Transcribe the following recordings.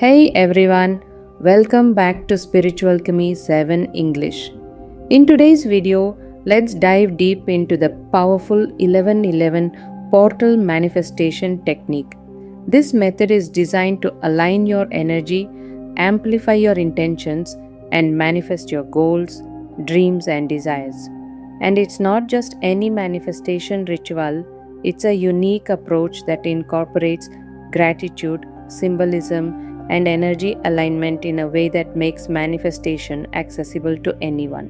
Hey everyone, welcome back to Spiritual Alchemy 7 English. In today's video, let's dive deep into the powerful 1111 portal manifestation technique. This method is designed to align your energy, amplify your intentions, and manifest your goals, dreams, and desires. And it's not just any manifestation ritual, it's a unique approach that incorporates gratitude, symbolism, and energy alignment in a way that makes manifestation accessible to anyone.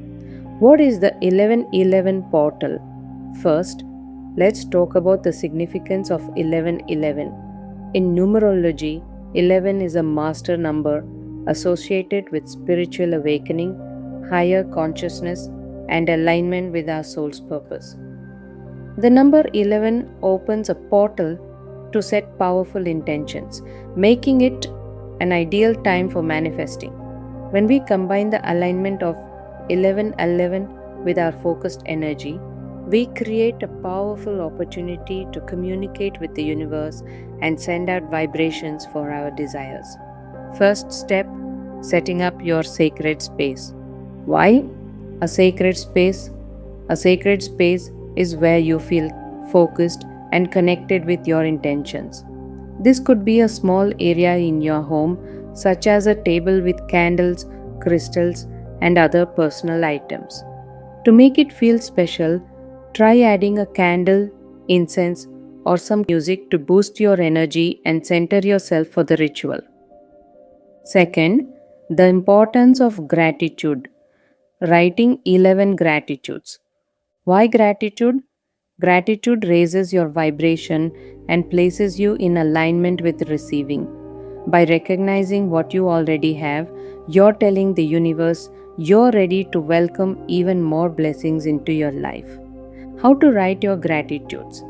What is the 1111 portal? First, let's talk about the significance of 1111. In numerology, 11 is a master number associated with spiritual awakening, higher consciousness, and alignment with our soul's purpose. The number 11 opens a portal to set powerful intentions, making it an ideal time for manifesting. When we combine the alignment of 1111 with our focused energy, we create a powerful opportunity to communicate with the universe and send out vibrations for our desires. First step, setting up your sacred space. Why a sacred space? A sacred space is where you feel focused and connected with your intentions. This could be a small area in your home, such as a table with candles, crystals, and other personal items. To make it feel special, try adding a candle, incense, or some music to boost your energy and center yourself for the ritual. Second, the importance of gratitude. Writing 11 gratitudes. Why gratitude? Gratitude raises your vibration and places you in alignment with receiving. By recognizing what you already have, you're telling the universe you're ready to welcome even more blessings into your life. How to write your gratitudes?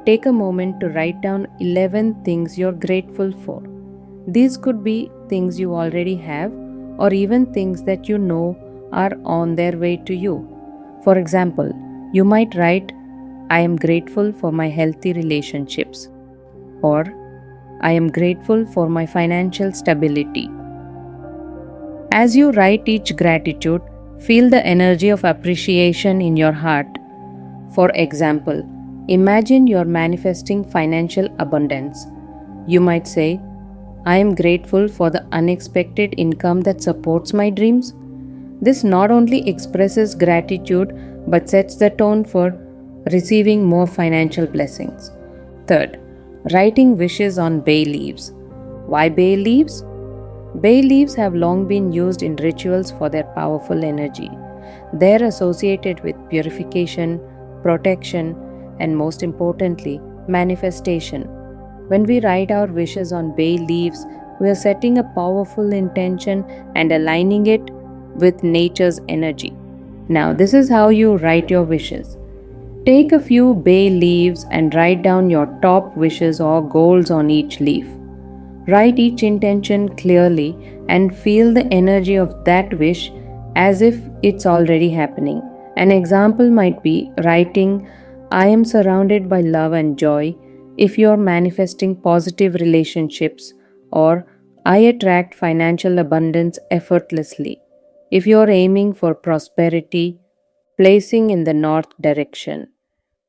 Take a moment to write down 11 things you're grateful for. These could be things you already have or even things that you know are on their way to you. For example, you might write, I am grateful for my healthy relationships, or I am grateful for my financial stability. As you write each gratitude, feel the energy of appreciation in your heart. For example, imagine you're manifesting financial abundance. You might say, I am grateful for the unexpected income that supports my dreams. This not only expresses gratitude but sets the tone for receiving more financial blessings. Third, writing wishes on bay leaves. Why bay leaves? Bay leaves have long been used in rituals for their powerful energy. They're associated with purification, protection, and most importantly, manifestation. When we write our wishes on bay leaves, we are setting a powerful intention and aligning it with nature's energy. Now, this is how you write your wishes. Take a few bay leaves and write down your top wishes or goals on each leaf. Write each intention clearly and feel the energy of that wish as if it's already happening. An example might be writing, I am surrounded by love and joy if you're manifesting positive relationships, or I attract financial abundance effortlessly if you're aiming for prosperity, placing in the north direction.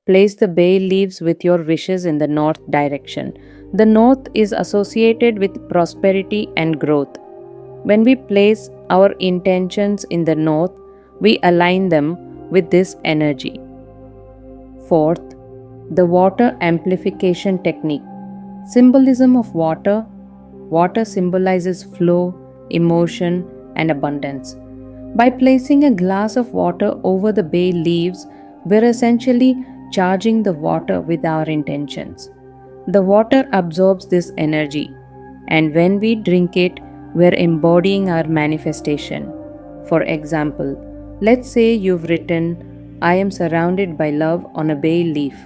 Place the bay leaves with your wishes in the north direction. The north is associated with prosperity and growth. When we place our intentions in the north, we align them with this energy. Fourth, the water amplification technique. Symbolism of water. Water symbolizes flow, emotion, and abundance. By placing a glass of water over the bay leaves, we're essentially charging the water with our intentions. The water absorbs this energy, and when we drink it, we're embodying our manifestation. For example, let's say you've written, I am surrounded by love on a bay leaf.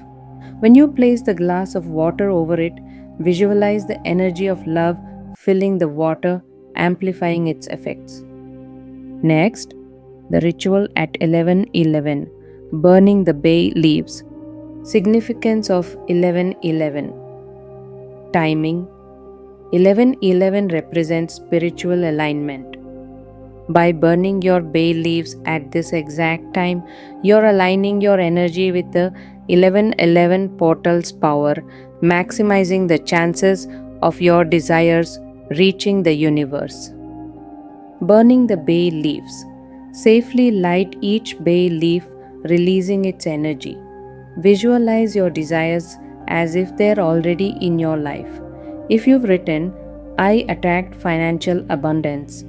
When you place the glass of water over it, visualize the energy of love filling the water, amplifying its effects. Next, the ritual at 11:11, burning the bay leaves. Significance of 11:11. Timing. 1111 represents spiritual alignment. By burning your bay leaves at this exact time, you're aligning your energy with the 1111 portal's power, maximizing the chances of your desires reaching the universe. Burning the bay leaves. Safely light each bay leaf, releasing its energy. Visualize your desires as if they're already in your life. If you've written, I attract financial abundance,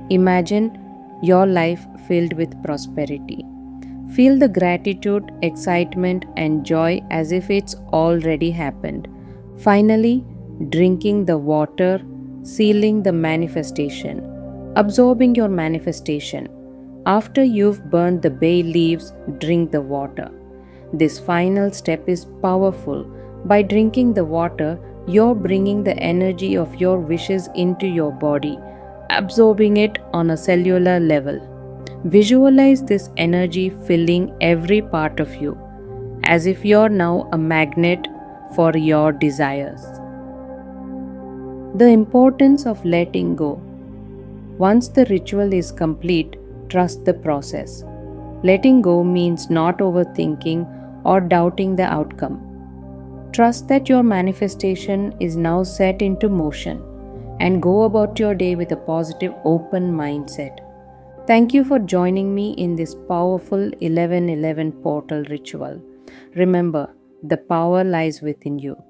imagine your life filled with prosperity. Feel the gratitude, excitement, and joy as if it's already happened. Finally, drinking the water, sealing the manifestation. Absorbing your manifestation. After you've burned the bay leaves, drink the water. This final step is powerful. By drinking the water, you're bringing the energy of your wishes into your body, absorbing it on a cellular level. Visualize this energy filling every part of you, as if you're now a magnet for your desires. The importance of letting go. Once the ritual is complete, trust the process. Letting go means not overthinking or doubting the outcome. Trust that your manifestation is now set into motion and go about your day with a positive, open mindset. Thank you for joining me in this powerful 1111 portal ritual. Remember, the power lies within you.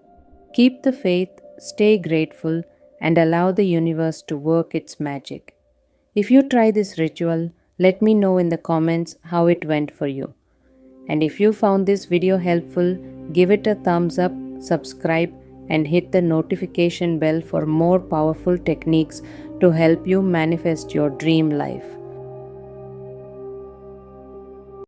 Keep the faith, stay grateful, and allow the universe to work its magic. If you try this ritual, let me know in the comments how it went for you. And if you found this video helpful, give it a thumbs up, subscribe, and hit the notification bell for more powerful techniques to help you manifest your dream life.